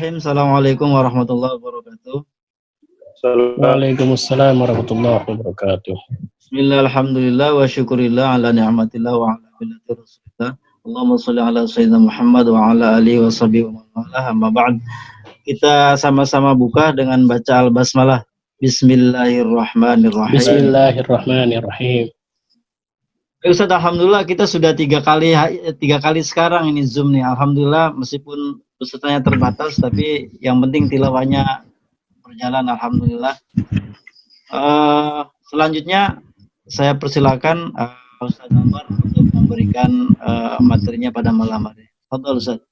Bismillahirrahmanirrahim. Assalamualaikum warahmatullahi wabarakatuh. Waalaikumsalam warahmatullahi wabarakatuh. Bismillah, alhamdulillah, wa syukurillah ala ni'matillah wa ala millati rasulillah. Allahumma sholli ala sayyidina Muhammad wa ala alihi wa sahbihi wa man walah. Amma ba'd. Kita sama-sama buka dengan baca al-basmalah. Bismillahirrahmanirrahim. Bismillahirrahmanirrahim. Ustaz, alhamdulillah kita sudah tiga kali sekarang ini Zoom nih. Alhamdulillah, meskipun pesertanya terbatas, tapi yang penting tilawahnya berjalan. Alhamdulillah. Selanjutnya saya persilakan Ustaz Anwar untuk memberikan materinya pada malam hari. Fadhal Ustaz.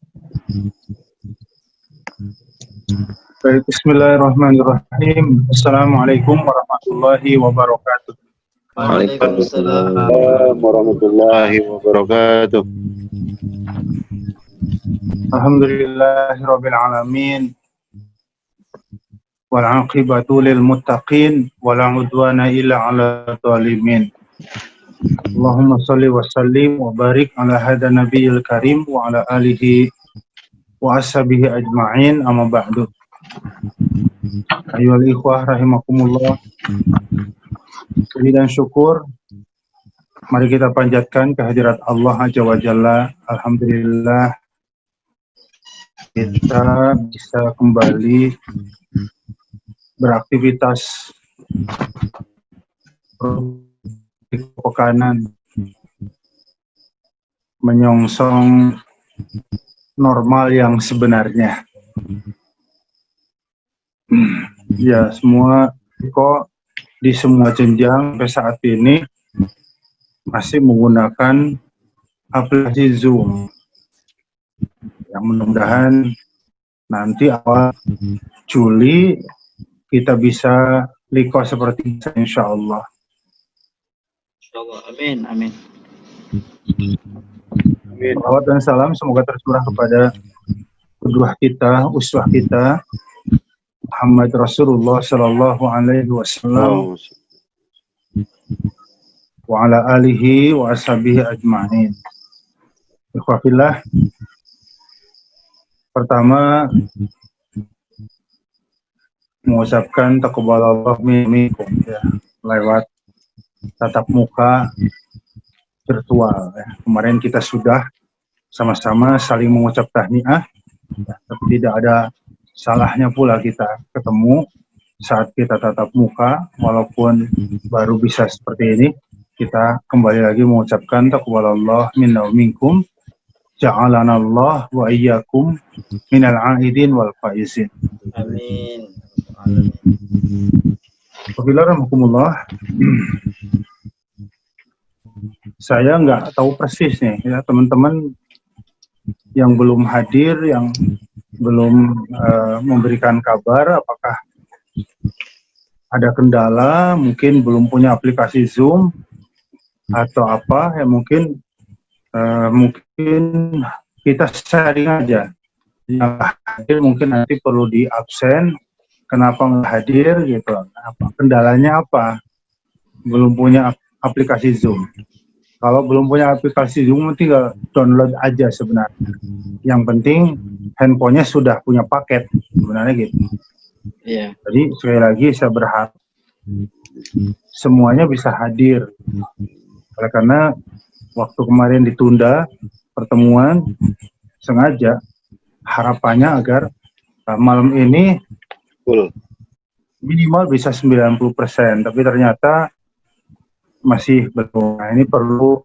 Baik, bismillahirrahmanirrahim. Assalamualaikum warahmatullahi wabarakatuh. Waalaikumsalam warahmatullahi wabarakatuh. Alhamdulillahirabbil alamin. Wal 'aqibatu lil muttaqin wa la 'udwana illa 'alal zalimin. Allahumma shalli wa sallim wa barik ala hada nabiyil karim wa ala alihi wa ashabihi ajma'in, amma ba'du. Ayyuhal ikhwah rahimakumullah. Puji dan syukur mari kita panjatkan kehadirat Allah Azza wa Jalla. Alhamdulillah kita bisa kembali beraktivitas pekanan menyongsong normal yang sebenarnya. Ya, semua kok di semua jenjang sampai saat ini masih menggunakan aplikasi Zoom. Yang mudah-mudahan nanti awal Juli kita bisa liqa seperti itu, insya Allah. Amin, amin. Salawat dan salam semoga tercurah kepada kedua kita, uswah kita, Muhammad Rasulullah Sallallahu Alaihi Wasallam, wa ala alihi wa ashabihi ajma'in. Ikhwafillah, pertama mengucapkan taqabbalallah minkum ya, lewat tatap muka virtual ya. Kemarin kita sudah sama-sama saling mengucap tahniah ya, tapi tidak ada salahnya pula kita ketemu saat kita tatap muka, walaupun baru bisa seperti ini, kita kembali lagi mengucapkan taqabbalallah minna wa minkum, ja'alanallah wa iyyakum minal a'idin wal faizin. Amin. Alhamdulillah. Saya nggak tahu persis nih ya, teman-teman yang belum hadir, yang belum memberikan kabar apakah ada kendala, mungkin belum punya aplikasi Zoom atau apa ya, mungkin kita sharing aja. Yang hadir mungkin nanti perlu di absen, kenapa nggak hadir gitu, apa kendalanya, apa belum punya aplikasi Zoom. Kalau belum punya aplikasi Zoom, tinggal download aja sebenarnya. Yang penting handphonenya sudah punya paket, sebenarnya gitu. Iya. Jadi sekali lagi saya berharap semuanya bisa hadir. Karena waktu kemarin ditunda pertemuan, sengaja harapannya agar malam ini minimal bisa 90%, tapi ternyata masih belum. Nah, ini perlu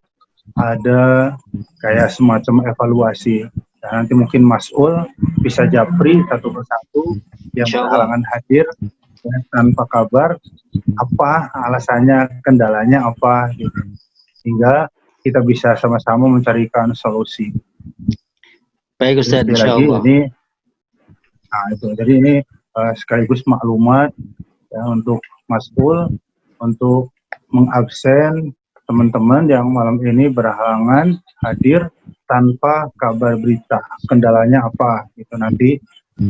ada kayak semacam evaluasi. Nah, nanti mungkin Mas'ul bisa japri satu persatu yang berhalangan hadir tanpa kabar, apa alasannya, kendalanya apa, gitu. Hingga kita bisa sama-sama mencarikan solusi. Baik Ustaz, insya Allah. Jadi ini sekaligus maklumat ya, untuk Mas'ul, untuk mengabsen teman-teman yang malam ini berhalangan hadir tanpa kabar berita. Kendalanya apa? Itu nanti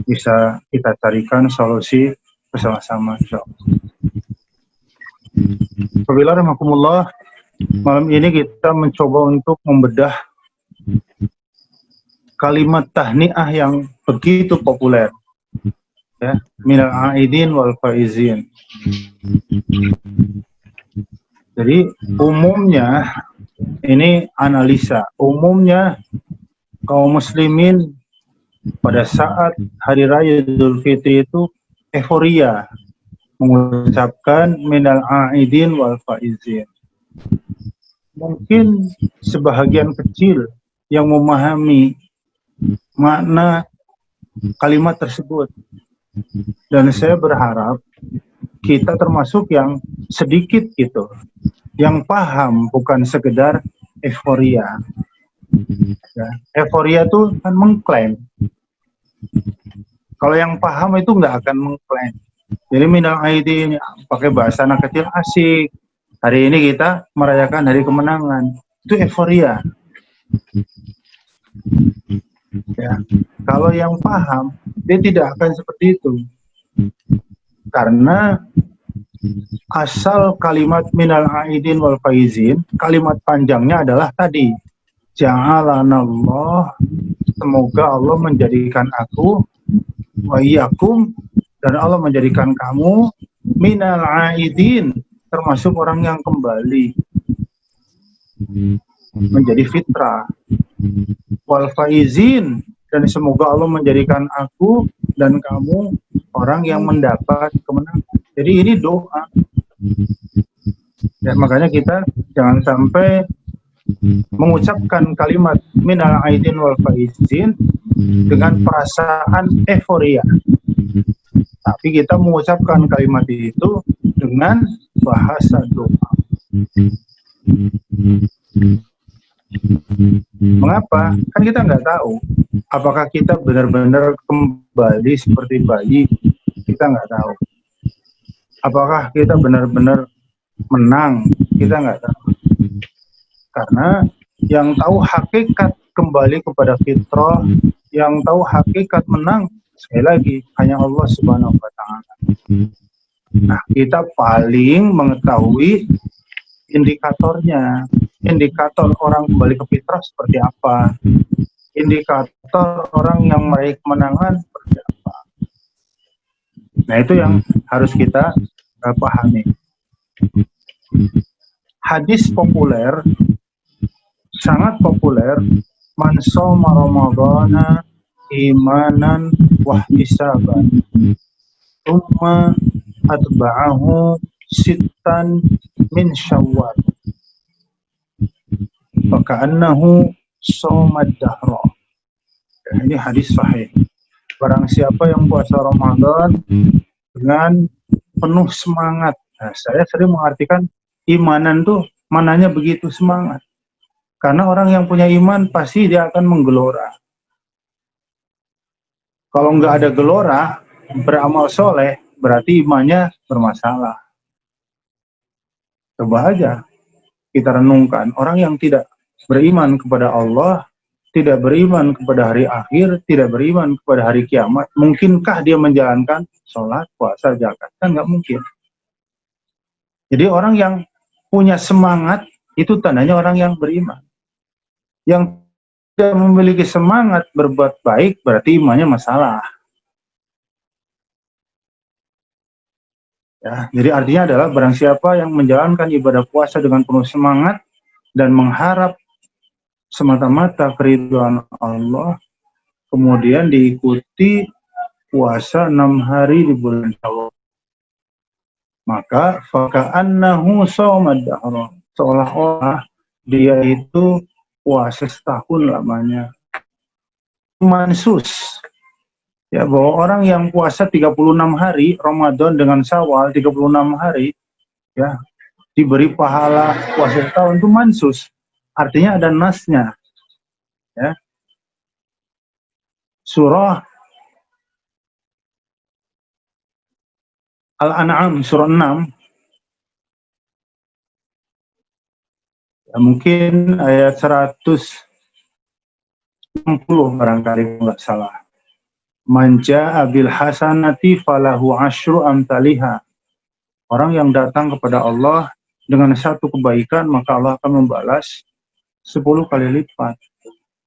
bisa kita carikan solusi bersama-sama, insyaallah. Bismillahirrahmanirrahim. Malam ini kita mencoba untuk membedah kalimat tahniah yang begitu populer ya, minal aidin wal faizin. Jadi umumnya ini analisa, umumnya kaum muslimin pada saat hari raya Idul Fitri itu euforia mengucapkan minal aidin wal faizin. Mungkin sebahagian kecil yang memahami makna kalimat tersebut, dan saya berharap kita termasuk yang sedikit gitu, yang paham, bukan sekedar euforia. Ya, euforia itu kan mengklaim. Kalau yang paham itu nggak akan mengklaim. Jadi minal aidin pakai bahasa anak kecil asik. Hari ini kita merayakan hari kemenangan. Itu euforia. Ya. Kalau yang paham, dia tidak akan seperti itu. Karena asal kalimat minal aidin wal faizin, kalimat panjangnya adalah tadi, ja'alanallah, semoga Allah menjadikan aku wa iyyakum, dan Allah menjadikan kamu minal aidin, termasuk orang yang kembali menjadi fitrah, wal faizin, dan semoga Allah menjadikan aku dan kamu orang yang mendapat kemenangan. Jadi ini doa. Ya, makanya kita jangan sampai mengucapkan kalimat minal aidin wal faizin dengan perasaan euforia. Tapi kita mengucapkan kalimat itu dengan bahasa doa. Mengapa? Kan kita nggak tahu apakah kita benar-benar kembali seperti bayi. Kita nggak tahu. Apakah kita benar-benar menang? Kita nggak tahu. Karena yang tahu hakikat kembali kepada fitrah, yang tahu hakikat menang, sekali lagi hanya Allah Subhanahu wa Ta'ala. Nah, kita paling mengetahui indikatornya. Indikator orang kembali ke fitrah seperti apa? Indikator orang yang meraih kemenangan seperti apa? Nah, itu yang harus kita pahami. Hadis populer, sangat populer, man shoma ramadhana imanan wahtisaban tsumma atba'ahu sittan min syawal faka'annahu shomad dahra. Ini hadis sahih. Barang siapa yang puasa Ramadan dengan penuh semangat. Nah, saya sering mengartikan imanan tuh mananya begitu semangat. Karena orang yang punya iman pasti dia akan menggelora. Kalau nggak ada gelora, beramal soleh, berarti imannya bermasalah. Coba aja kita renungkan, orang yang tidak beriman kepada Allah, tidak beriman kepada hari akhir, tidak beriman kepada hari kiamat, mungkinkah dia menjalankan sholat, puasa, zakat? Kan nggak mungkin. Jadi orang yang punya semangat, itu tandanya orang yang beriman. Yang tidak memiliki semangat berbuat baik, berarti imannya masalah. Ya, jadi artinya adalah barang siapa yang menjalankan ibadah puasa dengan penuh semangat dan mengharap semata-mata keridhaan Allah, kemudian diikuti puasa 6 hari di bulan Syawal, maka faka'annahu shomad dahra, seolah-olah dia itu puasa setahun lamanya. Mansus, ya, bahwa orang yang puasa 36 hari Ramadan dengan Syawal 36 hari, ya, diberi pahala puasa setahun, itu mansus. Artinya ada nasnya. Ya. Surah Al-An'am surah 6, ya, mungkin ayat 160 barangkali nggak salah. Manja abil hasanati falahu asyru amtaliha. Orang yang datang kepada Allah dengan satu kebaikan, maka Allah akan membalas 10 kali lipat.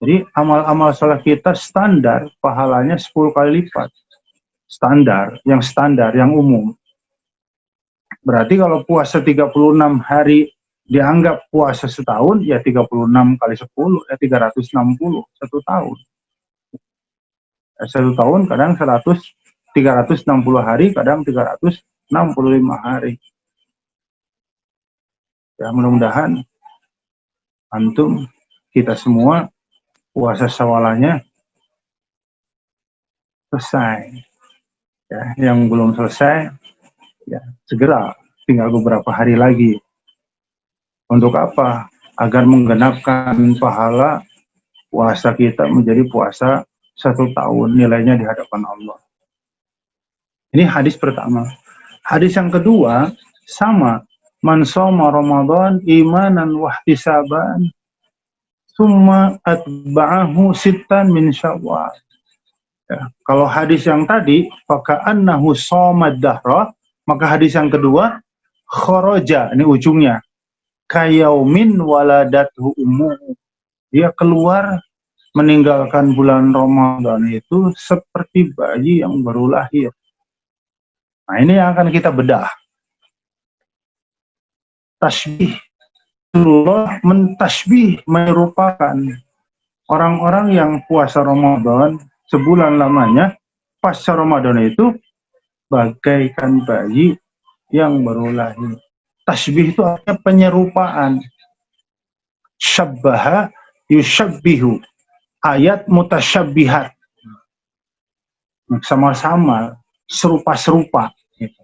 Jadi amal-amal salat kita standar pahalanya 10 kali lipat. standar, yang umum. Berarti kalau puasa 36 hari dianggap puasa setahun, ya 36 kali 10, ya 360, 1 tahun. Satu tahun kadang 360 hari, kadang 365 hari. Ya, mudah-mudahan antum, kita semua, puasa Syawalnya selesai. Ya, yang belum selesai, ya segera, tinggal beberapa hari lagi. Untuk apa? Agar menggenapkan pahala puasa kita menjadi puasa 1 tahun, nilainya di hadapan Allah. Ini hadis pertama. Hadis yang kedua sama, man shoma Ramadan imanan wa ihtisaban summa atba'ahu sittan min Syawal. Ya, kalau hadis yang tadi faka'annahu shomad dahra, maka hadis yang kedua kharaja, ini ujungnya, kayaumin waladathu ummuhu. Dia keluar meninggalkan bulan Ramadan itu seperti bayi yang baru lahir. Nah, ini yang akan kita bedah. Tasbih, Allah mentasbih, merupakan orang-orang yang puasa Ramadan sebulan lamanya, pasca Ramadan itu bagaikan bayi yang baru lahir. Tasbih itu artinya penyerupaan. Syabbaha yusyabbihu, ayat mutasyabbihat, sama-sama, serupa-serupa. Gitu.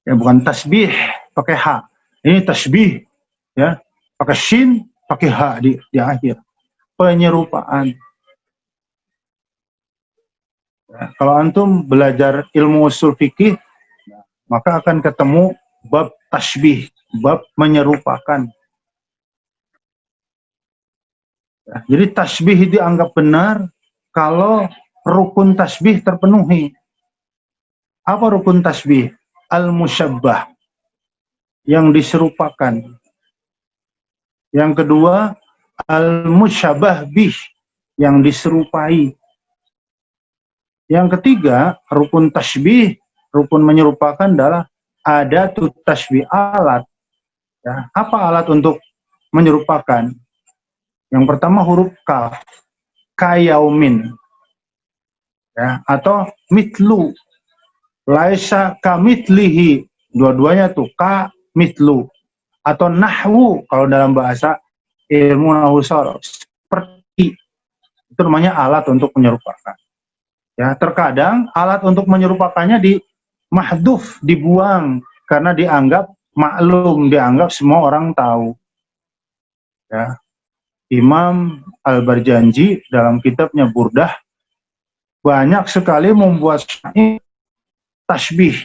Ya, bukan tasbih pakai H. Ini tasbih, ya, pakai shin, pakai H di akhir. Penyerupaan. Ya, kalau antum belajar ilmu usul fikih, maka akan ketemu bab tasbih, bab menyerupakan. Ya, jadi tasbih dianggap benar kalau rukun tasbih terpenuhi. Apa rukun tasbih? Al-musyabbah, yang diserupakan. Yang kedua, al-musyabbah bih, yang diserupai. Yang ketiga, rukun tasbih, rukun menyerupakan adalah adatut tasbih, alat. Ya, apa alat untuk menyerupakan? Yang pertama huruf kaf, kayaumin, ya, atau mitlu, laisa kamitlihi, dua-duanya tuh ka mitlu, atau nahwu kalau dalam bahasa ilmu nahwu sharaf, seperti itu namanya alat untuk menyerupakan. Ya, terkadang alat untuk menyerupakannya di mahduf, dibuang karena dianggap maklum, dianggap semua orang tahu. Ya. Imam Al-Barjanji dalam kitabnya Burdah banyak sekali membuat syair tasbih.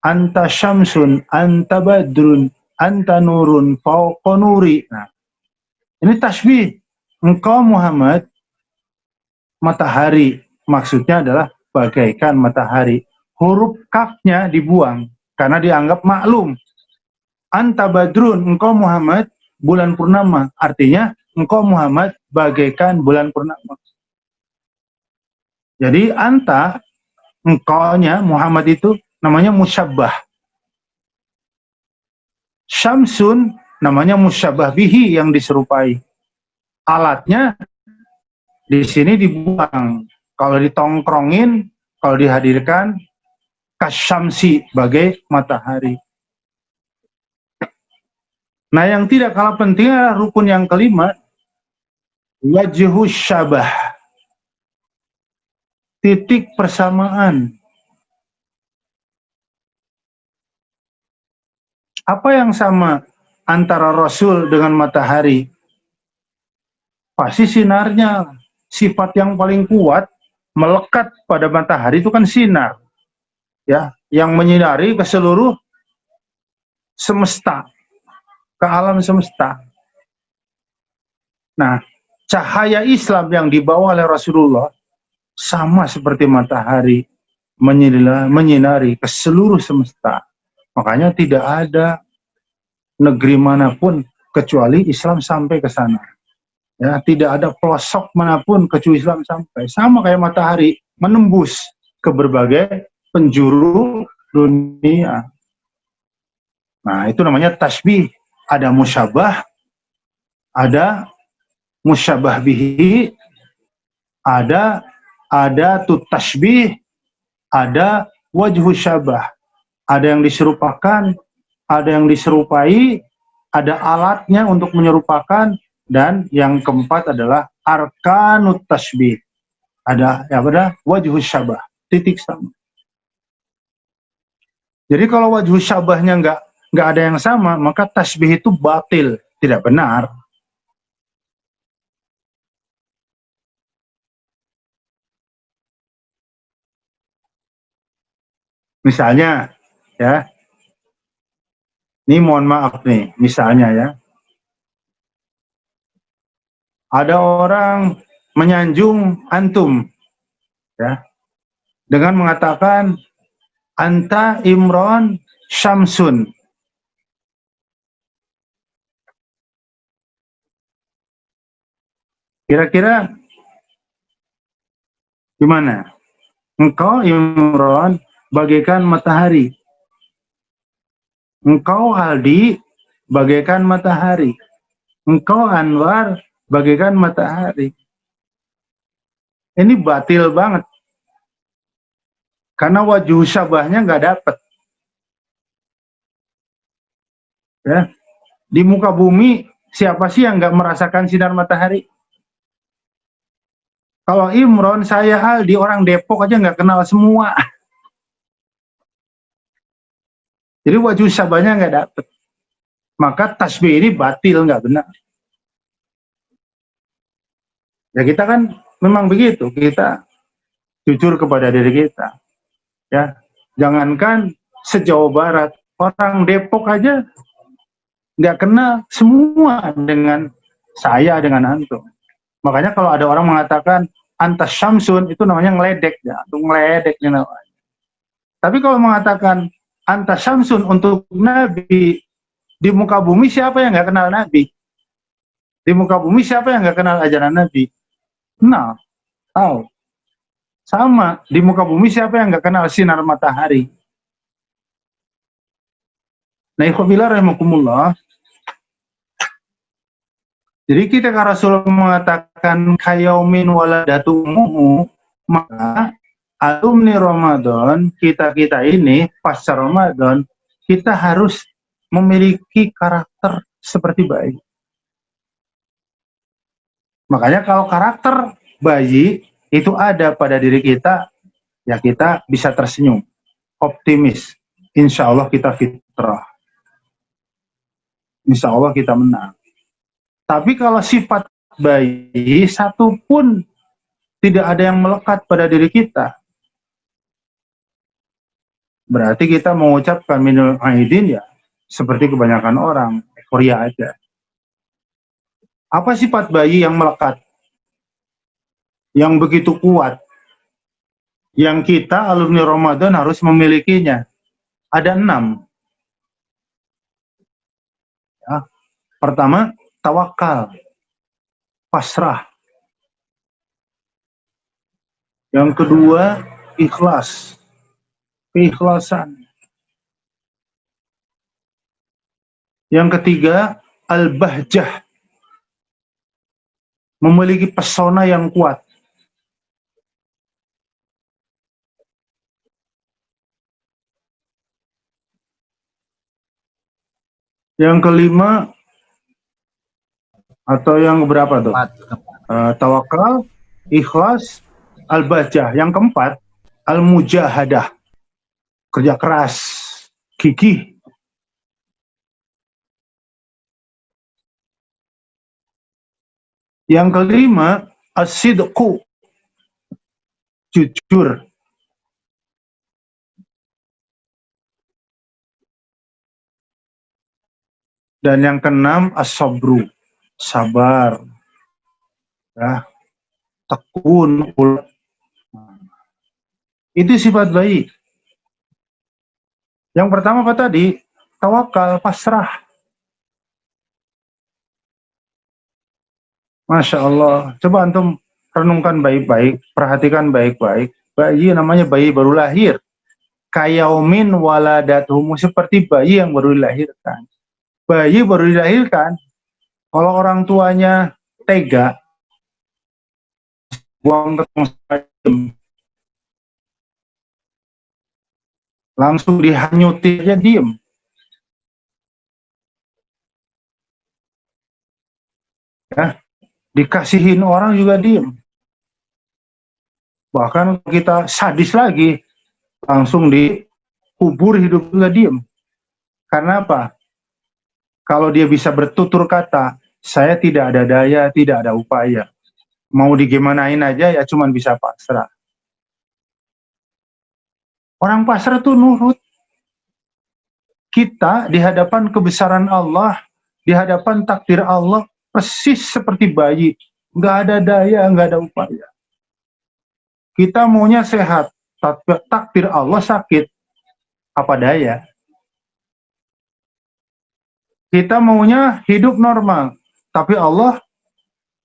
Anta syamsun, anta badrun, anta nurun, fauqa nuri. Nah, ini tasbih. Engkau Muhammad matahari, maksudnya adalah bagaikan matahari. Huruf kafnya dibuang karena dianggap maklum. Anta badrun, engkau Muhammad bulan purnama, artinya engkau Muhammad bagaikan bulan purnama. Jadi anta, engkaunya Muhammad itu namanya musyabbah. Syamsun namanya musyabbah bihi, yang diserupai. Alatnya di sini dibuang. Kalau ditongkrongin, kalau dihadirkan, kasyamsi, bagai matahari. Nah, yang tidak kalah penting adalah rukun yang kelima, wajhus syabah, titik persamaan. Apa yang sama antara Rasul dengan matahari? Pasti sinarnya. Sifat yang paling kuat melekat pada matahari itu kan sinar, ya, yang menyinari ke seluruh semesta, ke alam semesta. Nah, cahaya Islam yang dibawa oleh Rasulullah sama seperti matahari, menyinari ke seluruh semesta. Makanya tidak ada negeri manapun kecuali Islam sampai ke sana. Ya, tidak ada pelosok manapun kecuali Islam sampai. Sama kayak matahari. menembus ke berbagai penjuru dunia. Nah, itu namanya tasbih. Ada musyabah, ada musyabah bihi, ada tut tasbih, ada wajhu syabah. Ada yang diserupakan, ada yang diserupai, ada alatnya untuk menyerupakan, dan yang keempat adalah arkanut tasbih. Ada wajhu syabah, titik sama. Jadi kalau wajhu syabahnya nggak ada yang sama, maka tasbih itu batil, tidak benar. Misalnya, ya, ini mohon maaf nih, misalnya ya, ada orang menyanjung antum, ya, dengan mengatakan anta Imron Syamsun. Kira-kira gimana? Engkau Imron bagaikan matahari. Engkau Aldi bagaikan matahari. Engkau Anwar bagaikan matahari. Ini batil banget. Karena wajhu syabahnya nggak dapet. Ya. Di muka bumi, siapa sih yang nggak merasakan sinar matahari? Kalau Imron, saya Aldi, orang Depok aja nggak kenal semua. Jadi wajhu syabahnya nggak dapet. Maka tasbih ini batil, nggak benar. Ya kita kan memang begitu, kita jujur kepada diri kita. Ya, jangankan se-Jawa Barat, orang Depok aja nggak kenal semua dengan saya, dengan antum. Makanya kalau ada orang mengatakan antas syamsun, itu namanya ngeledek, ya, itu ngeledek namanya. Tapi kalau mengatakan antas syamsun untuk Nabi, di muka bumi siapa yang nggak kenal Nabi? Di muka bumi siapa yang nggak kenal ajaran Nabi? Kenal, tahu. Sama, di muka bumi siapa yang nggak kenal sinar matahari? Nah, ikhwafillah rahimakumullah. Jadi kita Rasul mengatakan kayaumin waladatumu, maka alumni Ramadan, kita ini pasca Ramadan, kita harus memiliki karakter seperti bayi. Makanya kalau karakter bayi itu ada pada diri kita, ya kita bisa tersenyum, optimis. Insya Allah kita fitrah. Insya Allah kita menang. Tapi kalau sifat bayi satu pun tidak ada yang melekat pada diri kita, berarti kita mengucapkan minul aidin ya seperti kebanyakan orang, euforia aja. Apa sifat bayi yang melekat? Yang begitu kuat, yang kita alumni Ramadan harus memilikinya. Ada 6. Ya. Pertama, tawakal, pasrah. Yang kedua, ikhlas, keikhlasan. Yang ketiga, al-bahjah, memiliki pesona yang kuat. Yang kelima, atau yang berapa tuh? Tawakal, ikhlas, al-bahjah. Yang keempat, al-mujahadah, kerja keras, gigih. Yang kelima, as-sidqu, jujur. Dan yang keenam, as-sabru, sabar. Ya, tekun. Itu sifat baik. Yang pertama apa tadi? Tawakal, pasrah. Masya Allah. Coba antum renungkan baik-baik, perhatikan baik-baik. Bayi namanya bayi baru lahir. Kayaumin waladatuhum, seperti bayi yang baru dilahirkan. Bayi baru dilahirkan, kalau orang tuanya tega, buang ke tong sampah, langsung dihanyuti aja diem. Ya, dikasihin orang juga diem. Bahkan kita sadis lagi, langsung dikubur hidup juga diem. Karena apa? Kalau dia bisa bertutur kata, saya tidak ada daya, tidak ada upaya. Mau digimanain aja ya cuman bisa pasrah. Orang pasrah tuh nurut. Kita di hadapan kebesaran Allah, di hadapan takdir Allah, persis seperti bayi. Nggak ada daya, nggak ada upaya. Kita maunya sehat, takdir Allah sakit. Apa daya? Kita maunya hidup normal, tapi Allah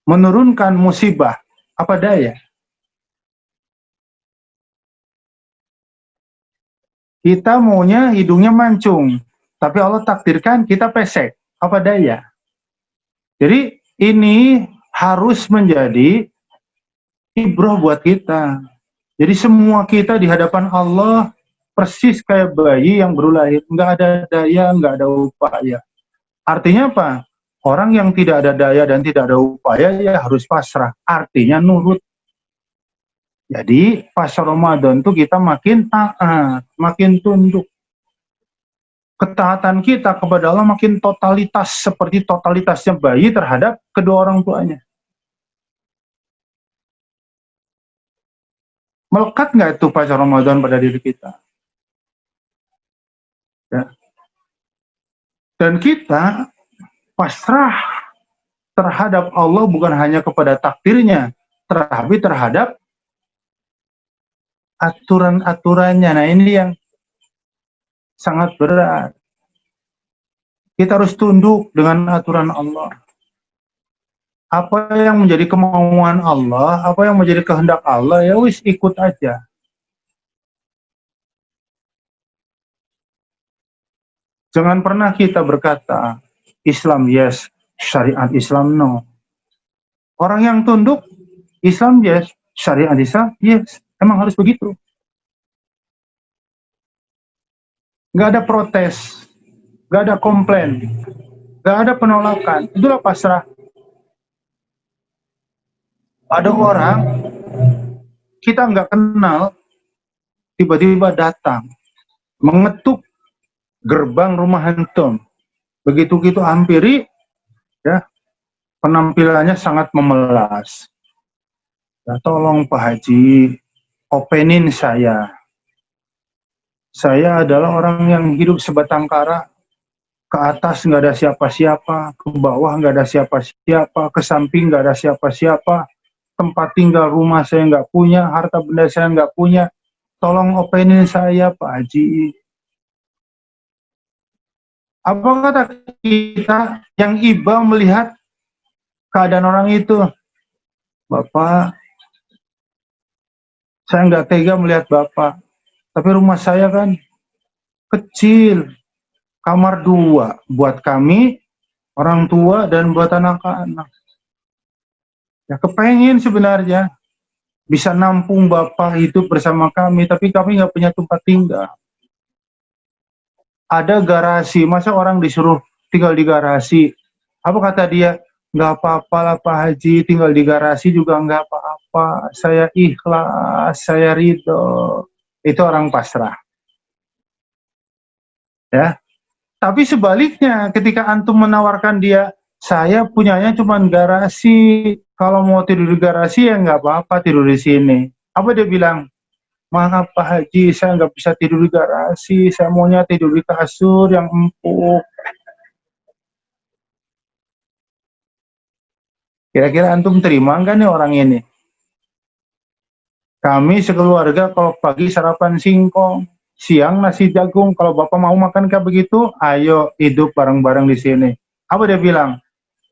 menurunkan musibah. Apa daya? Kita maunya hidungnya mancung, tapi Allah takdirkan kita pesek. Apa daya? Jadi ini harus menjadi ibrah buat kita. Jadi semua kita di hadapan Allah persis kayak bayi yang baru lahir. Nggak ada daya, nggak ada upaya. Artinya apa? Orang yang tidak ada daya dan tidak ada upaya ya harus pasrah. Artinya nurut. Jadi pas Ramadan tuh kita makin taat, makin tunduk. Ketaatan kita kepada Allah makin totalitas, seperti totalitasnya bayi terhadap kedua orang tuanya. Melekat nggak itu pas Ramadan pada diri kita? Ya. Dan kita pasrah terhadap Allah bukan hanya kepada takdirnya, tapi terhadap aturan-aturannya. Nah ini yang sangat berat. Kita harus tunduk dengan aturan Allah. Apa yang menjadi kemauan Allah, apa yang menjadi kehendak Allah, ya wis ikut aja. Jangan pernah kita berkata, Islam yes, syariat Islam no. Orang yang tunduk, Islam yes, syariat Islam yes. Emang harus begitu. Nggak ada protes, nggak ada komplain, nggak ada penolakan. Itulah pasrah. Ada orang kita nggak kenal, tiba-tiba datang, mengetuk gerbang rumah antum. Begitu kita hampiri, ya penampilannya sangat memelas. Ya, tolong Pak Haji, openin saya. Saya adalah orang yang hidup sebatang kara. Ke atas nggak ada siapa-siapa, ke bawah nggak ada siapa-siapa, ke samping nggak ada siapa-siapa. Tempat tinggal rumah saya nggak punya, harta benda saya nggak punya. Tolong openin saya Pak Haji. Apa kata kita yang iba melihat keadaan orang itu? Bapak, saya nggak tega melihat Bapak. Tapi rumah saya kan kecil, kamar 2 buat kami, orang tua dan buat anak-anak. Ya kepengen sebenarnya bisa nampung Bapak hidup bersama kami, tapi kami nggak punya tempat tinggal. Ada garasi, masa orang disuruh tinggal di garasi? Apa kata dia? Nggak apa-apa lah Pak Haji, tinggal di garasi juga nggak apa-apa. Saya ikhlas, saya ridho. Itu orang pasrah. Ya. Tapi sebaliknya, ketika antum menawarkan dia, saya punyanya cuma garasi. Kalau mau tidur di garasi ya nggak apa-apa tidur di sini. Apa dia bilang? Maaf Pak Haji, saya nggak bisa tidur di garasi. Saya maunya tidur di kasur yang empuk. Kira-kira antum terima nggak nih orang ini? Kami sekeluarga kalau pagi sarapan singkong, siang nasi jagung. Kalau Bapak mau makan kayak begitu, ayo hidup bareng-bareng di sini. Apa dia bilang?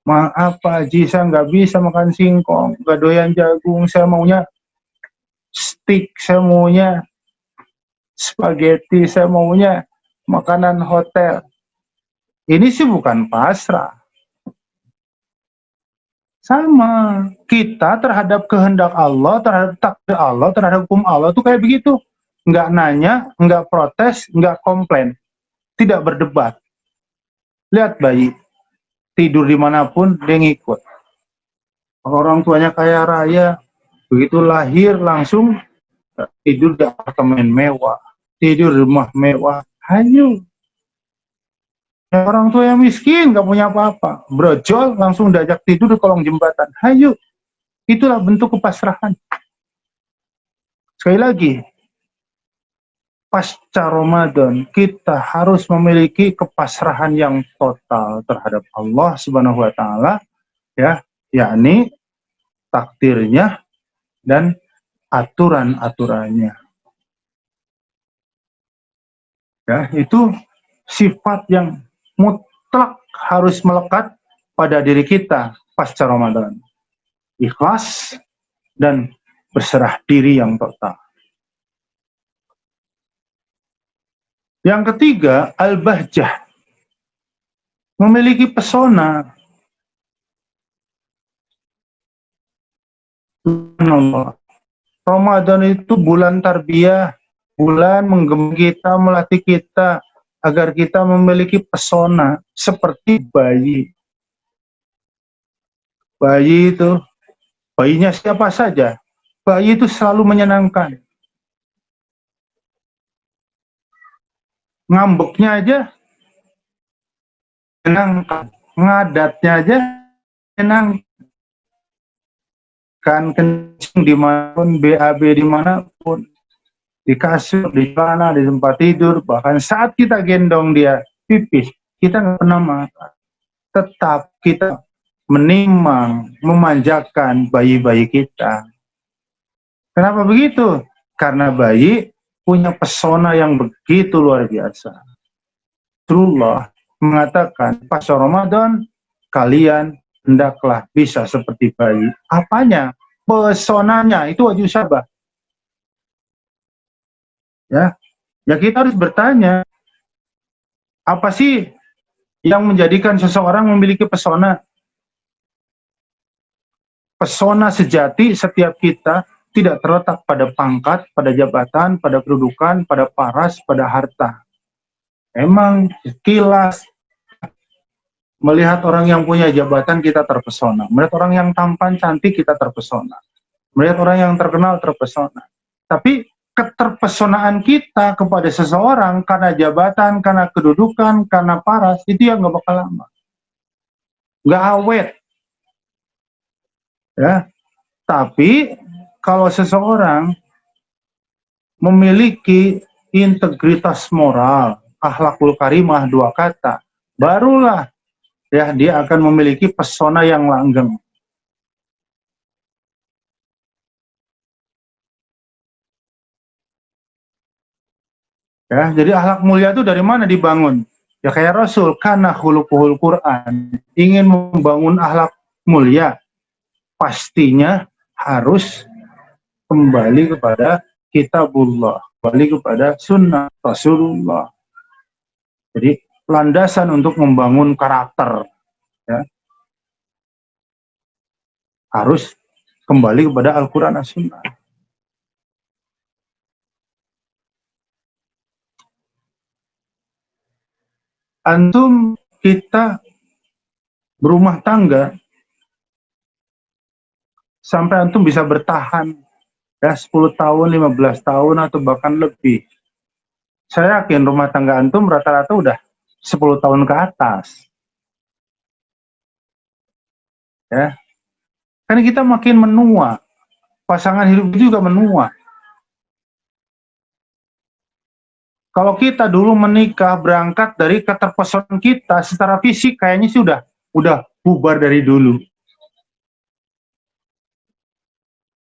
Maaf Pak Haji, saya nggak bisa makan singkong, nggak doyan jagung, saya maunya steak, saya maunya spaghetti, saya maunya makanan hotel. Ini sih bukan pasrah. Sama, kita terhadap kehendak Allah, terhadap takdir Allah, terhadap hukum Allah tuh kayak begitu. Nggak nanya, nggak protes, nggak komplain, tidak berdebat. Lihat bayi, tidur dimanapun dia ngikut. Orang tuanya kaya raya, begitu lahir langsung tidur di apartemen mewah, tidur di rumah mewah. Hayu. Orang tua yang miskin, gak punya apa-apa, brojol langsung diajak tidur di kolong jembatan. Hayu. Itulah bentuk kepasrahan. Sekali lagi, pasca Ramadan kita harus memiliki kepasrahan yang total terhadap Allah Subhanahu wa taala, ya, yakni takdirnya dan aturan-aturannya. Ya, itu sifat yang mutlak harus melekat pada diri kita pasca Ramadan. Ikhlas dan berserah diri yang total. Yang ketiga, al-bahjah. Memiliki pesona. Ramadan itu bulan tarbiyah, bulan menggem kita, melatih kita agar kita memiliki pesona seperti bayi. Bayi itu, bayinya siapa saja, bayi itu selalu menyenangkan. Ngambeknya aja menyenangkan, ngadatnya aja menyenangkan. Kan kencing dimanapun, BAB dimanapun, di kasur, di celana, di tempat tidur, bahkan saat kita gendong dia pipis, kita nggak pernah marah. Tetap kita menimang, memanjakan bayi-bayi kita. Kenapa begitu? Karena bayi punya pesona yang begitu luar biasa. Rasulullah mengatakan, pas Ramadan kalian hendaklah bisa seperti bayi. Apanya? Pesonanya, itu wajib syabah. Ya, kita harus bertanya, apa sih yang menjadikan seseorang memiliki pesona? Pesona sejati setiap kita tidak terletak pada pangkat, pada jabatan, pada kedudukan, pada paras, pada harta. Emang sekilas melihat orang yang punya jabatan kita terpesona, melihat orang yang tampan cantik kita terpesona, melihat orang yang terkenal terpesona. Tapi keterpesonaan kita kepada seseorang karena jabatan, karena kedudukan, karena paras, itu yang gak bakal lama, gak awet. Ya, tapi kalau seseorang memiliki integritas moral, akhlakul karimah, 2 kata, barulah ya dia akan memiliki pesona yang langgeng. Ya, jadi akhlak mulia itu dari mana dibangun? Ya kayak Rasul, kana khuluquhul Quran, ingin membangun akhlak mulia, pastinya harus kembali kepada kitabullah, kembali kepada sunnah Rasulullah. Jadi landasan untuk membangun karakter, ya, harus kembali kepada Al-Quran dan Sunnah. Antum, kita berumah tangga sampai antum bisa bertahan ya 10 tahun, 15 tahun atau bahkan lebih. Saya yakin rumah tangga antum rata-rata udah 10 tahun ke atas. Ya. Karena kita makin menua, pasangan hidup juga menua. Kalau kita dulu menikah berangkat dari keterpesonan kita secara fisik, kayaknya sih udah bubar dari dulu.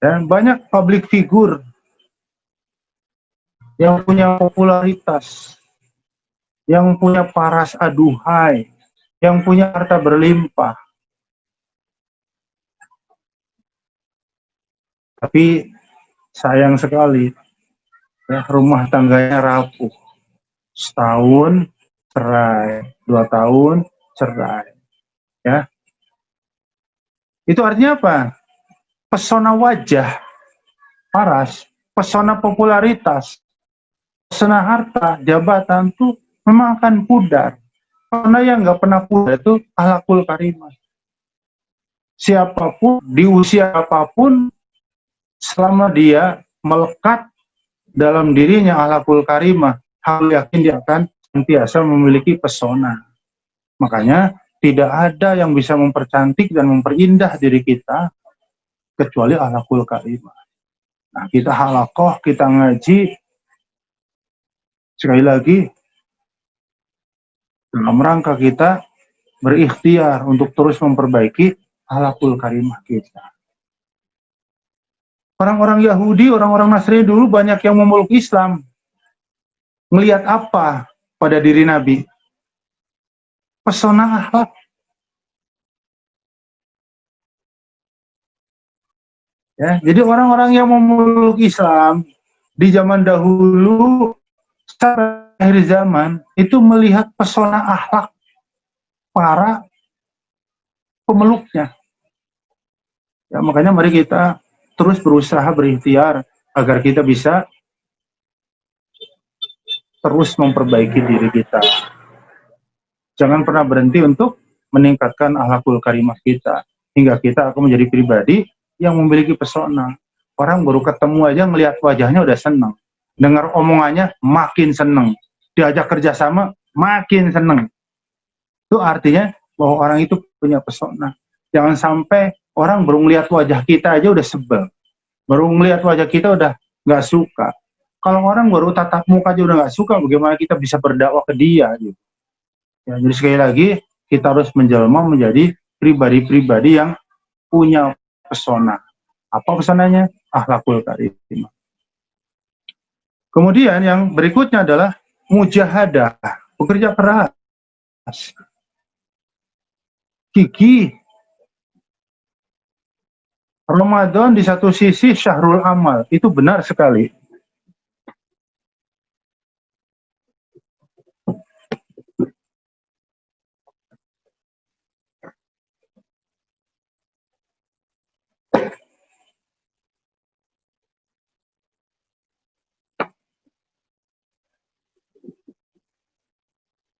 Dan banyak public figure yang punya popularitas, yang punya paras aduhai, yang punya harta berlimpah. Tapi sayang sekali ya, rumah tangganya rapuh. Setahun cerai, 2 tahun cerai. Ya, itu artinya apa? Pesona wajah paras, pesona popularitas, pesona harta, jabatan tuh memang akan pudar. Karena yang nggak pernah pudar itu akhlakul karimah. Siapapun, di usia apapun, selama dia melekat dalam dirinya akhlakul karimah, harus yakin dia akan senantiasa memiliki pesona. Makanya tidak ada yang bisa mempercantik dan memperindah diri kita kecuali akhlakul karimah. Nah, kita halakoh, kita ngaji, sekali lagi dalam rangka kita berikhtiar untuk terus memperbaiki akhlakul karimah kita. Orang-orang Yahudi, orang-orang Nasrani dulu banyak yang memeluk Islam. Melihat apa pada diri Nabi? Pesona akhlak. Ya, jadi orang-orang yang memeluk Islam di zaman dahulu sampai akhir zaman itu melihat pesona akhlak para pemeluknya. Ya, makanya mari kita terus berusaha berikhtiar agar kita bisa terus memperbaiki diri kita. Jangan pernah berhenti untuk meningkatkan akhlakul karimah kita hingga kita akan menjadi pribadi yang memiliki pesona. Orang baru ketemu aja melihat wajahnya udah senang. Dengar omongannya makin senang. Diajak kerjasama makin senang. Itu artinya bahwa orang itu punya pesona. Jangan sampai orang baru melihat wajah kita aja udah sebel. Baru melihat wajah kita udah nggak suka. Kalau orang baru tatap muka aja udah nggak suka, bagaimana kita bisa berdakwah ke dia? Gitu. Ya, jadi sekali lagi kita harus menjelma menjadi pribadi-pribadi yang punya pesona. Apa pesonanya? Akhlakul karimah. Kemudian yang berikutnya adalah mujahadah, bekerja keras, gigih. Ramadan di satu sisi syahrul amal, itu benar sekali.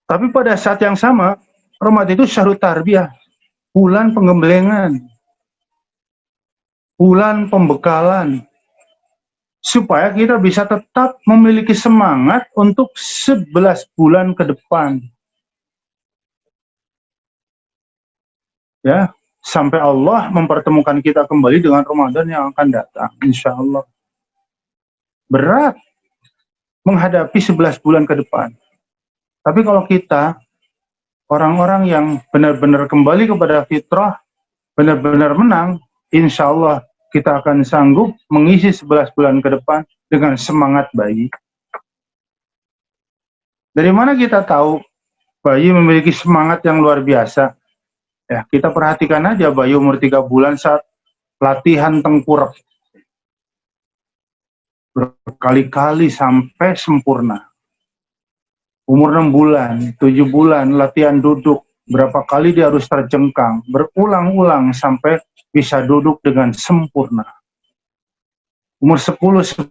Tapi pada saat yang sama, Ramadan itu syahrul tarbiyah, bulan pengembelengan, bulan pembekalan, supaya kita bisa tetap memiliki semangat untuk 11 bulan ke depan. Ya, sampai Allah mempertemukan kita kembali dengan Ramadan yang akan datang, insya Allah. Berat menghadapi 11 bulan ke depan. Tapi kalau kita, orang-orang yang benar-benar kembali kepada fitrah, benar-benar menang, insya Allah kita akan sanggup mengisi 11 bulan ke depan dengan semangat bayi. Dari mana kita tahu bayi memiliki semangat yang luar biasa? Ya, kita perhatikan aja bayi umur 3 bulan saat latihan tengkurap. Berkali-kali sampai sempurna. Umur 6 bulan, 7 bulan, latihan duduk. Berapa kali dia harus terjengkang, berulang-ulang sampai bisa duduk dengan sempurna. Umur 10-11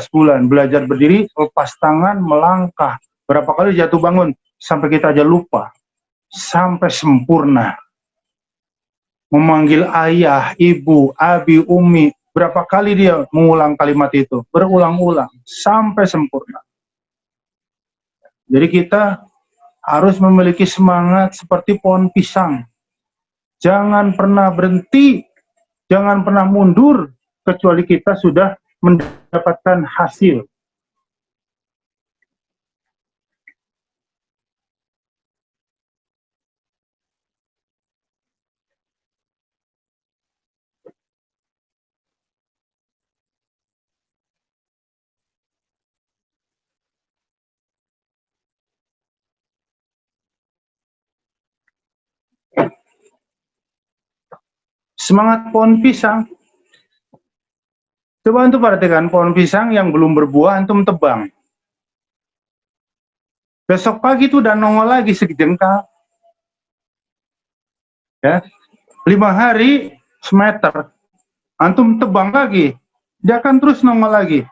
bulan, belajar berdiri, lepas tangan, melangkah. Berapa kali jatuh bangun, sampai kita aja lupa. Sampai sempurna. Memanggil ayah, ibu, abi, umi. Berapa kali dia mengulang kalimat itu? Berulang-ulang, sampai sempurna. Jadi kita harus memiliki semangat seperti pohon pisang. Jangan pernah berhenti, jangan pernah mundur, kecuali kita sudah mendapatkan hasil. Semangat pohon pisang Coba antum perhatikan pohon pisang yang belum berbuah antum tebang. Besok pagi itu udah nongol lagi segejengkal. Ya, 5 hari semeter. Antum tebang lagi, dia akan terus nongol lagi.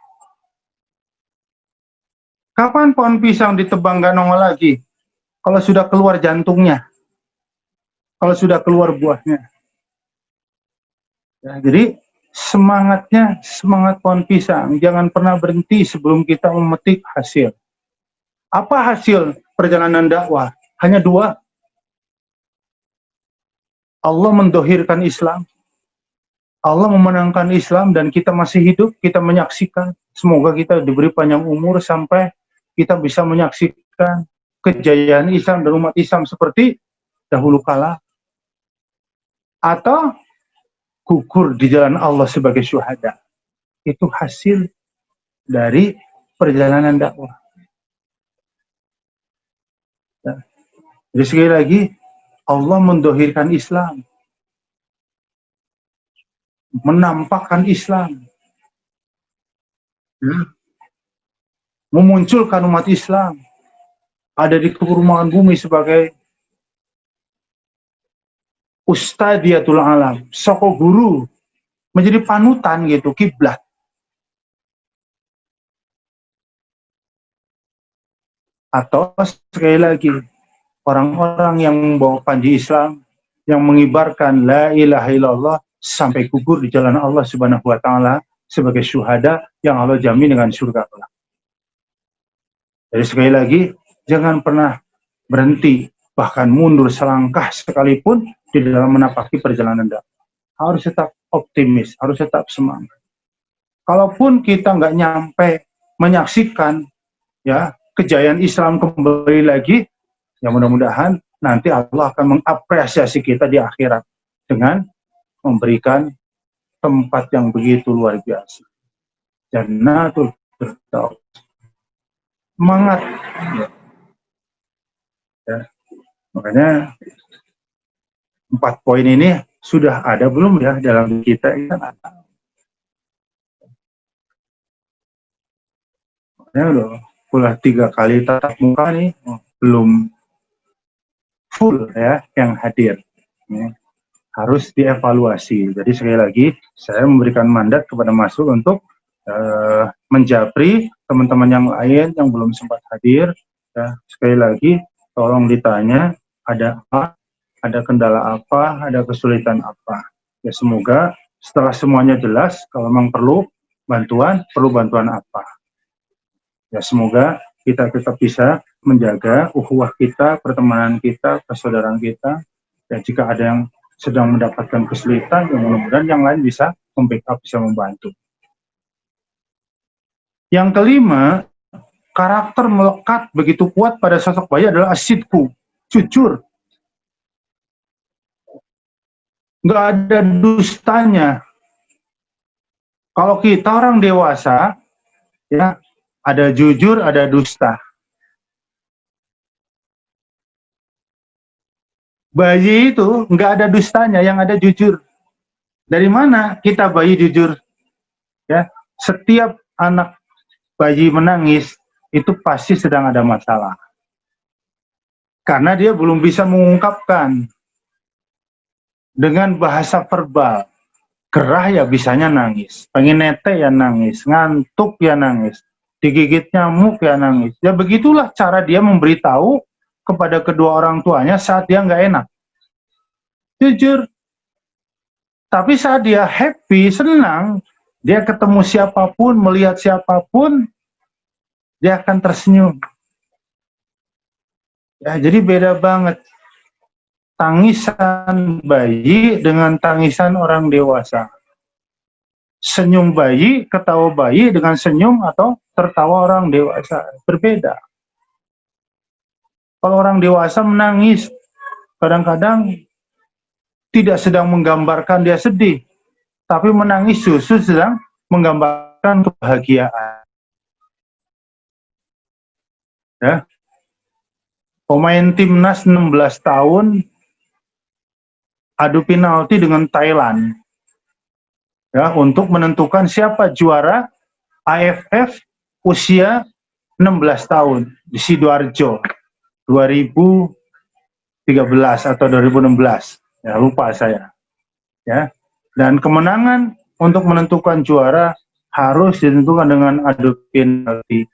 Kapan pohon pisang ditebang nggak nongol lagi? Kalau sudah keluar jantungnya, kalau sudah keluar buahnya. Ya, jadi semangatnya semangat pohon pisang. Jangan pernah berhenti sebelum kita memetik hasil. Apa hasil perjalanan dakwah? Hanya 2. Allah mendohirkan Islam. Allah memenangkan Islam dan kita masih hidup, kita menyaksikan. Semoga kita diberi panjang umur sampai kita bisa menyaksikan kejayaan Islam dan umat Islam seperti dahulu kala. Atau gugur di jalan Allah sebagai syuhada. Itu hasil dari perjalanan dakwah. Jadi sekali lagi, Allah mendohirkan Islam. Menampakkan Islam. Memunculkan umat Islam. Ada di permukaan bumi sebagai ustadiyatul alam, soko guru, menjadi panutan gitu, kiblat. Atau sekali lagi, orang-orang yang membawa panji Islam, yang mengibarkan la ilaha illallah sampai gugur di jalan Allah Subhanahu wa taala sebagai syuhada yang Allah jamin dengan surga kelak. Jadi sekali lagi, jangan pernah berhenti, bahkan mundur selangkah sekalipun di dalam menapaki perjalanan dakwah. Harus tetap optimis, harus tetap semangat. Kalaupun kita nggak nyampe menyaksikan ya kejayaan Islam kembali lagi, ya mudah-mudahan nanti Allah akan mengapresiasi kita di akhirat dengan memberikan tempat yang begitu luar biasa. Jannatul Firdaus. Semangat. Ya. Makanya 4 poin ini sudah ada belum ya dalam kita? Makanya udah 3 kali tatap muka nih, belum full ya yang hadir. Ya. Harus dievaluasi. Jadi sekali lagi saya memberikan mandat kepada Masuk untuk menjapri teman-teman yang lain yang belum sempat hadir. Ya, sekali lagi tolong ditanya ada apa, ada kendala apa, ada kesulitan apa. Ya semoga setelah semuanya jelas, kalau memang perlu bantuan apa. Ya semoga kita tetap bisa menjaga ukhuwah kita, pertemanan kita, persaudaraan kita. Dan jika ada yang sedang mendapatkan kesulitan, ya mudah-mudahan yang lain bisa membackup, bisa membantu. Yang kelima, karakter melekat begitu kuat pada sosok bayi adalah asidku, jujur. Nggak ada dustanya. Kalau kita orang dewasa, ya ada jujur, ada dusta. Bayi itu nggak ada dustanya, yang ada jujur. Dari mana kita bayi jujur? Ya, setiap anak bayi menangis itu pasti sedang ada masalah. Karena dia belum bisa mengungkapkan dengan bahasa verbal. Gerah ya bisanya nangis, pengen nete ya nangis, ngantuk ya nangis, digigit nyamuk ya nangis. Ya begitulah cara dia memberitahu kepada kedua orang tuanya saat dia nggak enak. Jujur. Tapi saat dia happy, senang, dia ketemu siapapun, melihat siapapun, dia akan tersenyum. Ya, jadi beda banget tangisan bayi dengan tangisan orang dewasa. Senyum bayi, ketawa bayi dengan senyum atau tertawa orang dewasa berbeda. Kalau orang dewasa menangis, kadang-kadang tidak sedang menggambarkan dia sedih, tapi menangis justru sedang menggambarkan kebahagiaan. Ya. Pemain timnas 16 tahun adu penalti dengan Thailand. ya, untuk menentukan siapa juara AFF usia 16 tahun di Sidoarjo 2013 atau 2016, ya lupa saya, ya. Dan kemenangan untuk menentukan juara harus ditentukan dengan adu penalti.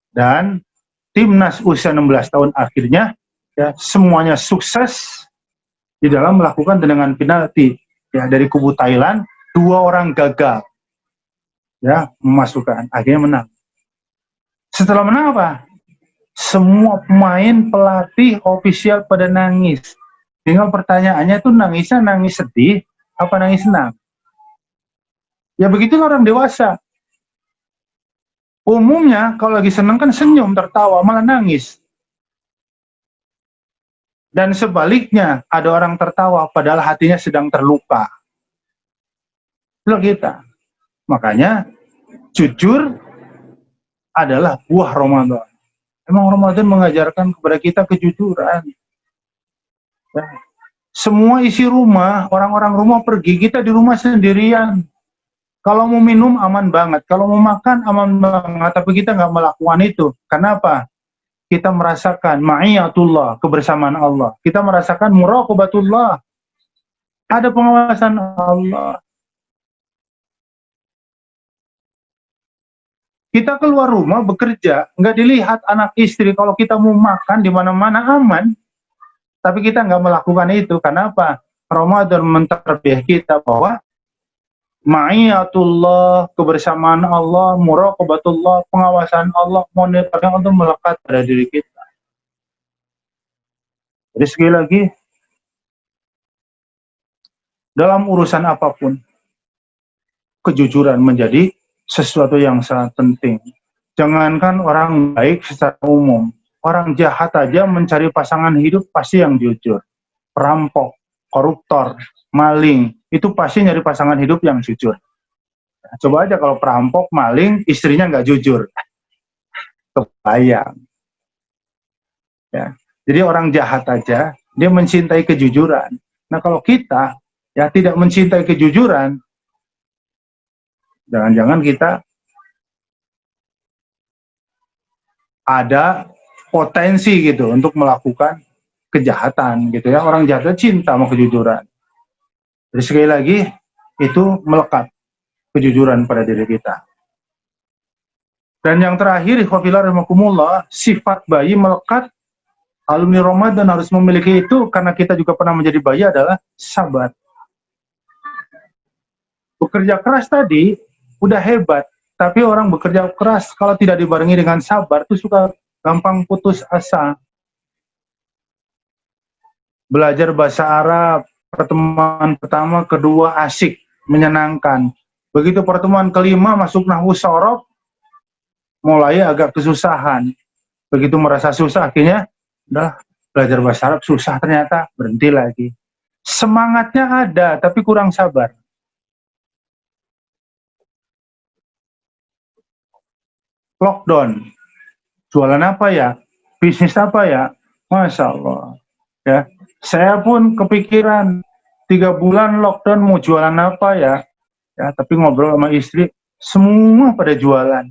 Dan timnas usia 16 tahun akhirnya ya semuanya sukses di dalam melakukan tendangan penalti. Ya, dari kubu Thailand 2 orang gagal ya memasukkan, akhirnya menang. Setelah menang apa? Semua pemain, pelatih, ofisial pada nangis. Tinggal pertanyaannya tuh nangisnya nangis sedih apa nangis senang? Ya begitulah orang dewasa. Umumnya kalau lagi senang kan senyum, tertawa, malah nangis. Dan sebaliknya, ada orang tertawa padahal hatinya sedang terluka. Itulah kita. Makanya jujur adalah buah Ramadan. Emang Ramadan mengajarkan kepada kita kejujuran. Ya. Semua isi rumah, orang-orang rumah pergi, kita di rumah sendirian. Kalau mau minum aman banget, kalau mau makan aman banget, tapi kita nggak melakukan itu. Kenapa? Kita merasakan ma'iyatullah, kebersamaan Allah. Kita merasakan muraqabatullah, ada pengawasan Allah. Kita keluar rumah bekerja, nggak dilihat anak istri. Kalau kita mau makan di mana-mana aman, tapi kita nggak melakukan itu. Kenapa? Ramadan menterbiah kita bahwa ma'iyatullah, kebersamaan Allah, muraqabatullah, pengawasan Allah, monitoring Allah melekat pada diri kita. Jadi sekali lagi, dalam urusan apapun, kejujuran menjadi sesuatu yang sangat penting. Jangankan orang baik secara umum, orang jahat aja mencari pasangan hidup pasti yang jujur. Perampok, koruptor, maling, itu pasti nyari pasangan hidup yang jujur. Nah, coba aja kalau perampok, maling, istrinya nggak jujur. Kebayang. Ya. Jadi orang jahat aja, dia mencintai kejujuran. Nah kalau kita ya tidak mencintai kejujuran, jangan-jangan kita ada potensi gitu untuk melakukan kejahatan gitu ya. Orang jahat cinta sama kejujuran. Jadi sekali lagi itu melekat kejujuran pada diri kita. Dan yang terakhir, ikhwafillah rahimakumullah, sifat bayi melekat. Alumni Ramadan harus memiliki itu karena kita juga pernah menjadi bayi adalah sabar. Bekerja keras tadi udah hebat, tapi orang bekerja keras kalau tidak dibarengi dengan sabar itu suka gampang putus asa. Belajar bahasa Arab, pertemuan pertama, kedua asik, menyenangkan. Begitu pertemuan kelima masuk nahwu shorof, mulai agak kesusahan. Begitu merasa susah, akhirnya udah belajar bahasa Arab susah, ternyata berhenti lagi. Semangatnya ada, tapi kurang sabar. Lockdown, jualan apa ya, bisnis apa ya, Masya Allah ya, saya pun kepikiran 3 bulan lockdown mau jualan apa ya, tapi ngobrol sama istri, semua pada jualan,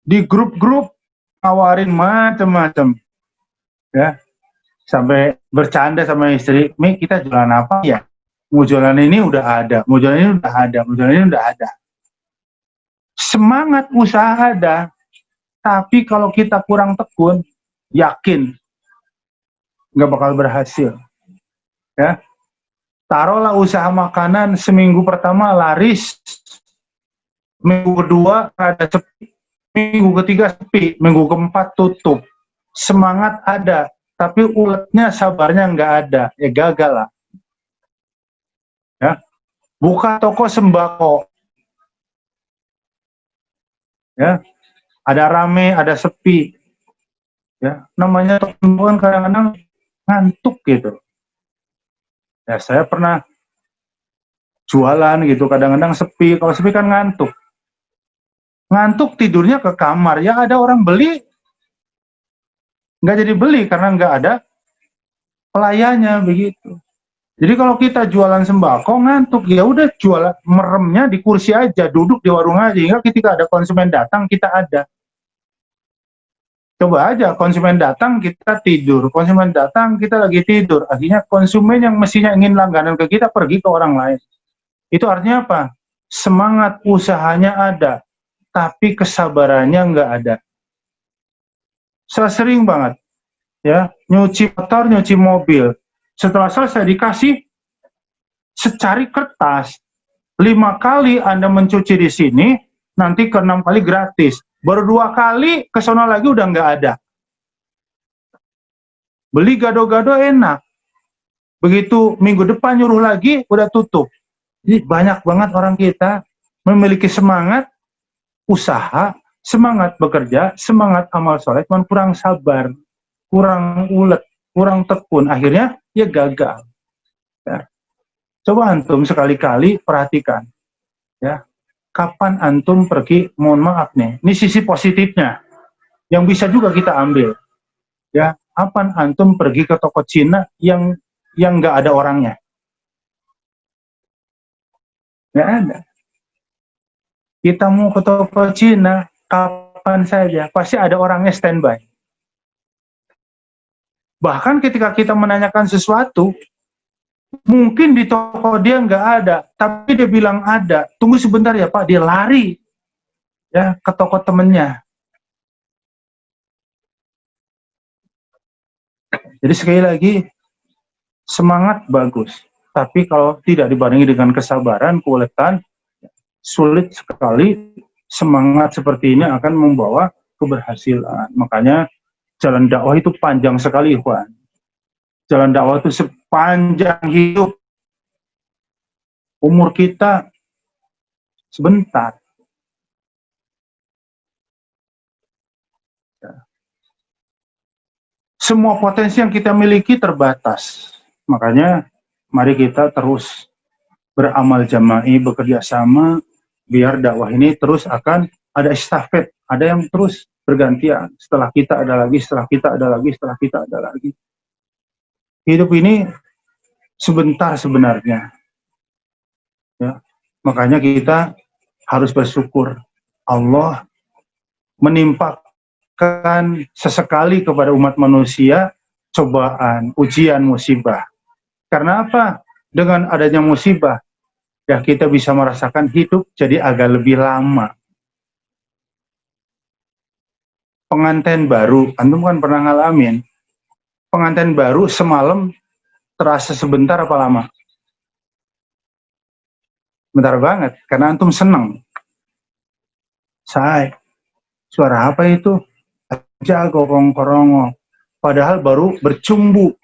di grup-grup tawarin macam-macam ya, sampai bercanda sama istri, Mi kita jualan apa ya, mau jualan ini udah ada, mau jualan ini udah ada, mau jualan ini udah ada. Semangat usaha ada, tapi kalau kita kurang tekun, yakin nggak bakal berhasil. Ya, taruhlah usaha makanan seminggu pertama laris, minggu kedua ada sepi, minggu ketiga sepi, minggu keempat tutup. Semangat ada, tapi uletnya sabarnya nggak ada, ya gagal lah. Ya, buka toko sembako. Ya, ada rame, ada sepi. Ya, namanya teman kadang-kadang ngantuk gitu. Ya, saya pernah jualan gitu, kadang-kadang sepi. Kalau sepi kan ngantuk. Ngantuk tidurnya ke kamar. Ya ada orang beli, nggak jadi beli karena nggak ada pelayannya begitu. Jadi kalau kita jualan sembako ngantuk, ya udah jualan meremnya di kursi aja, duduk di warung aja. Hingga ketika ada konsumen datang kita ada. Coba aja konsumen datang kita tidur, konsumen datang kita lagi tidur. Akhirnya konsumen yang mestinya ingin langganan ke kita pergi ke orang lain. Itu artinya apa? Semangat usahanya ada, tapi kesabarannya nggak ada. Saya sering banget ya nyuci motor, nyuci mobil. Setelah selesai dikasih secari kertas. 5 kali Anda mencuci di sini, nanti ke 6 kali gratis. Baru 2 kali ke sono lagi udah nggak ada. Beli gado-gado enak. Begitu minggu depan nyuruh lagi udah tutup. Jadi banyak banget orang kita memiliki semangat usaha, semangat bekerja, semangat amal soleh, cuman kurang sabar, kurang ulet, kurang tekun, akhirnya ya gagal. Ya. Coba antum sekali-kali perhatikan, ya, kapan antum pergi, mohon maaf nih, ini sisi positifnya, yang bisa juga kita ambil, ya, kapan antum pergi ke toko Cina yang nggak ada orangnya? Nggak ada. Kita mau ke toko Cina, kapan saja, pasti ada orangnya standby. Bahkan ketika kita menanyakan sesuatu, mungkin di toko dia nggak ada, tapi dia bilang ada. Tunggu sebentar ya Pak, dia lari ya ke toko temennya. Jadi sekali lagi, semangat bagus, tapi kalau tidak dibarengi dengan kesabaran, keuletan, sulit sekali. Semangat seperti ini akan membawa keberhasilan. Makanya jalan dakwah itu panjang sekali, Ikhwan. Jalan dakwah itu sepanjang hidup. Umur kita sebentar. Semua potensi yang kita miliki terbatas. Makanya mari kita terus beramal jama'i, bekerja sama, biar dakwah ini terus akan ada estafet, ada yang terus bergantian. Setelah kita ada lagi, setelah kita ada lagi, setelah kita ada lagi. Hidup ini sebentar sebenarnya. Ya. Makanya kita harus bersyukur. Allah menimpakan sesekali kepada umat manusia cobaan, ujian, musibah. Karena apa? Dengan adanya musibah, ya kita bisa merasakan hidup jadi agak lebih lama. Pengantin baru, antum kan pernah ngalamin. Pengantin baru semalam terasa sebentar apa lama? Bentar banget, karena antum seneng. Say, suara apa itu? Jago kongkorongo. Padahal baru bercumbu,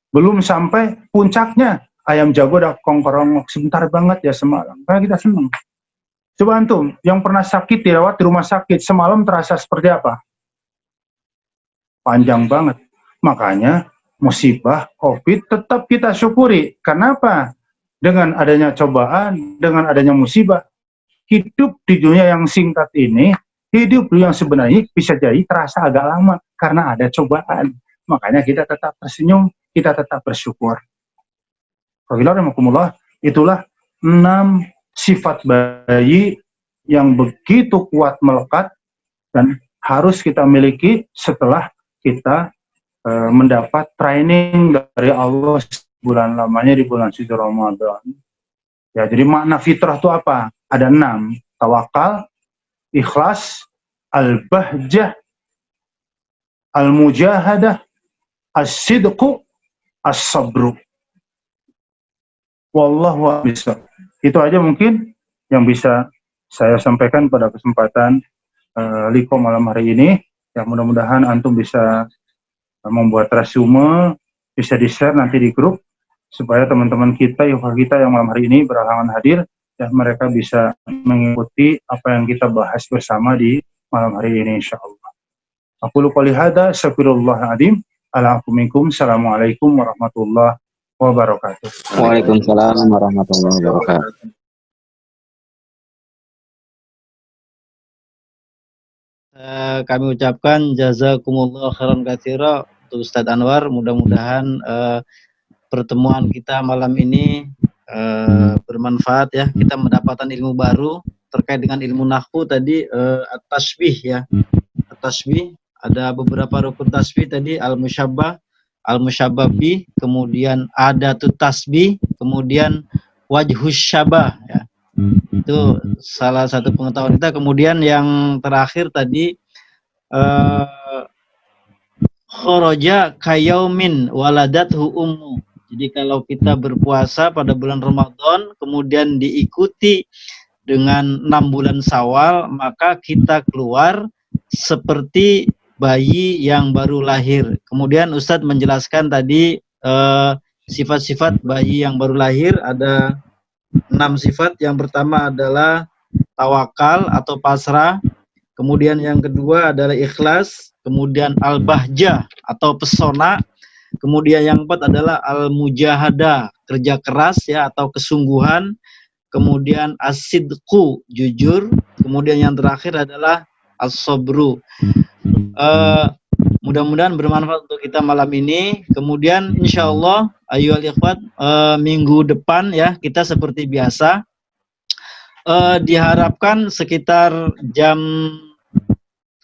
belum sampai puncaknya. Ayam jago udah kongkorongo, sebentar banget ya semalam. Karena kita seneng. Coba antum, yang pernah sakit dirawat di rumah sakit, semalam terasa seperti apa? Panjang banget. Makanya musibah, COVID tetap kita syukuri. Kenapa? Dengan adanya cobaan, dengan adanya musibah, hidup di dunia yang singkat ini, hidup yang sebenarnya bisa jadi terasa agak lama karena ada cobaan. Makanya kita tetap tersenyum, kita tetap bersyukur. Itulah 6 sifat bayi yang begitu kuat melekat dan harus kita miliki setelah kita mendapat training dari Allah bulan lamanya di bulan suci Ramadan. Ya, jadi makna fitrah itu apa? Ada 6. Tawakal, ikhlas, al-bahjah, al-mujahadah, as-sidqu, as-sabru. Wallahu a'lam. Itu aja mungkin yang bisa saya sampaikan pada kesempatan Liko malam hari ini. Ya, mudah-mudahan antum bisa membuat resume, bisa di-share nanti di grup supaya teman-teman kita, yang malam hari ini berhalangan hadir, ya mereka bisa mengikuti apa yang kita bahas bersama di malam hari ini insyaallah. Aqulu qouli hadza, astaghfirullahaladzim, Assalamualaikum warahmatullahi wabarakatuh. Waalaikumsalam warahmatullahi wabarakatuh. Kami ucapkan jazakumullah khairan katsira untuk Ustadz Anwar. Mudah-mudahan pertemuan kita malam ini bermanfaat ya. Kita mendapatkan ilmu baru terkait dengan ilmu nahwu tadi, at-tasbih ya. At-tasbih, ada beberapa rukun tasbih tadi, al-musyabbah, al-musyabbah bih, kemudian adatut tasbih, kemudian wajhus syabah ya. Itu salah satu pengetahuan kita. Kemudian yang terakhir tadi kharaja kayaumin waladathu ummu. Jadi kalau kita berpuasa pada bulan Ramadan kemudian diikuti dengan 6 bulan Syawal, maka kita keluar seperti bayi yang baru lahir. Kemudian Ustadz menjelaskan tadi sifat-sifat bayi yang baru lahir, ada 6 sifat. Yang pertama adalah tawakal atau pasrah. Kemudian yang kedua adalah ikhlas. Kemudian al-bahjah atau pesona. Kemudian yang keempat adalah al-mujahadah, kerja keras ya atau kesungguhan. Kemudian as-sidqu, jujur. Kemudian yang terakhir adalah as-sabru. Mudah-mudahan bermanfaat untuk kita malam ini. Kemudian insyaallah ayyuhal ikhwat, minggu depan ya kita seperti biasa diharapkan sekitar jam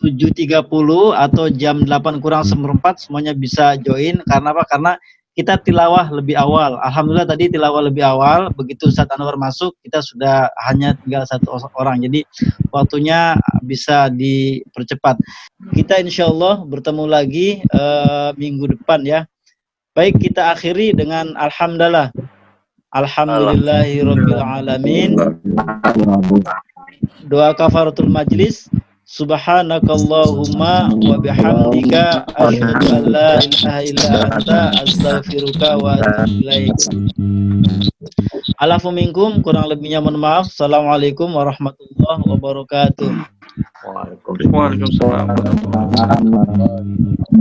7.30 atau jam 8 kurang seperempat semuanya bisa join. Karena apa? Karena kita tilawah lebih awal. Alhamdulillah tadi tilawah lebih awal. Begitu Ustaz Anwar masuk, kita sudah hanya tinggal 1 orang. Jadi waktunya bisa dipercepat. Kita insya Allah bertemu lagi minggu depan ya. Baik, kita akhiri dengan alhamdulillah. Alhamdulillahirabbil alamin. Doa kafaratul majlis. Subhanakallahumma wa bihamdika asyhadu an la ilaha illa anta astaghfiruka wa atubu ilaik. Alafu minkum, kurang lebihnya mohon maaf. Assalamualaikum warahmatullahi wabarakatuh. Waalaikumsalam warahmatullahi wabarakatuh.